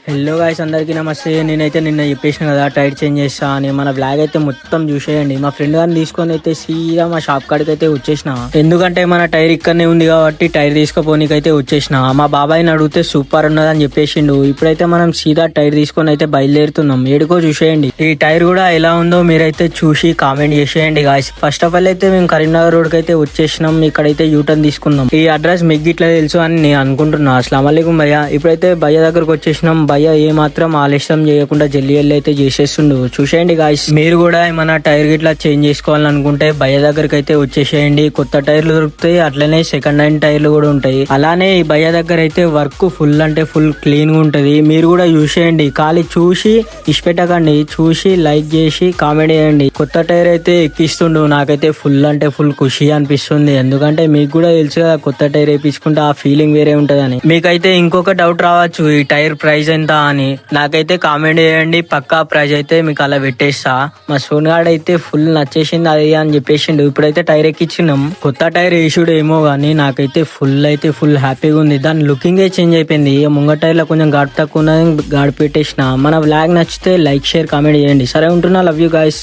Hello guys, అందరికీ నమస్తే. నేనైతే నిన్న చెప్పేసిన కదా టైర్ చేంజ్ చేస్తా అని. మన బ్లాగ్ అయితే మొత్తం చూసేయండి. మా ఫ్రెండ్ గారిని తీసుకొని అయితే సీదా మా షాప్ కాడికి అయితే వచ్చేసిన. ఎందుకంటే మన టైర్ ఇక్కడనే ఉంది కాబట్టి టైర్ తీసుకుపోనీకైతే వచ్చేసిన. మా బాబాయ్ని అడిగితే సూపర్ ఉన్నదని చెప్పేసిండు. ఇప్పుడైతే మనం సీదా టైర్ తీసుకొని అయితే బయలుదేరుతున్నాం. ఏడుకో చూసేయండి. ఈ టైర్ కూడా ఎలా ఉందో మీరైతే చూసి కామెంట్ చేసేయండి గాయ్స్. ఫస్ట్ ఆఫ్ ఆల్ అయితే మేము కరీంనగర్ రోడ్ కి అయితే వచ్చేసినాం. ఇక్కడైతే యూటర్న్ తీసుకున్నాం. ఈ అడ్రస్ మీకు ఇట్లా తెలుసు అని నేను అనుకుంటున్నా. అస్సలాము అలైకుం భయ్యా. ఇప్పుడైతే భయ్య దగ్గరకు వచ్చేసినాం. భయ్య ఏ మాత్రం ఆలస్యం చేయకుండా జల్లి అయితే చేసేస్తుండు. చూసేయండి గాయ్స్. మీరు కూడా ఏమైనా టైర్ గిట్లా చేంజ్ చేసుకోవాలనుకుంటే భయ్య దగ్గరికి అయితే వచ్చేసేయండి. కొత్త టైర్లు దొరుకుతాయి, అట్లనే సెకండ్ హ్యాండ్ టైర్లు కూడా ఉంటాయి. అలానే ఈ భయ్య దగ్గర అయితే వర్క్ ఫుల్ అంటే ఫుల్ క్లీన్ గా ఉంటది. మీరు కూడా చూసేయండి. ఖాళీ చూసి ఇష్టపెట్టకండి, చూసి లైక్ చేసి కామెంట్ చేయండి. కొత్త టైర్ అయితే ఎక్కిస్తుండు. నాకైతే ఫుల్ అంటే ఫుల్ ఖుషి అనిపిస్తుంది. ఎందుకంటే మీకు కూడా తెలుసు కదా, కొత్త టైర్ వేయించుకుంటే ఆ ఫీలింగ్ వేరే ఉంటదని. మీకైతే ఇంకొక డౌట్ రావచ్చు, ఈ టైర్ ప్రైస్ ఎంత అని. నాకైతే కామెంట్ చేయండి, పక్కా ప్రైస్ అయితే మీకు అలా పెట్టేస్తా. మా సోనిగాడు అయితే ఫుల్ నచ్చేసింది అది అని చెప్పేసిండు. ఇప్పుడైతే టైర్ ఎక్కించినాం. కొత్త టైర్ వేసుడు ఏమో గానీ నాకైతే ఫుల్ హ్యాపీగా ఉంది. దాని లుకింగ్ చేంజ్ అయిపోయింది. ముంగ టైర్ లో కొంచెం గాడి తక్కువ ఉన్నది, గాడి పెట్టేసిన. మన వ్లాగ్ నచ్చితే లైక్ షేర్ కామెంట్ చేయండి. సరే ఉంటున్నా. Love you guys.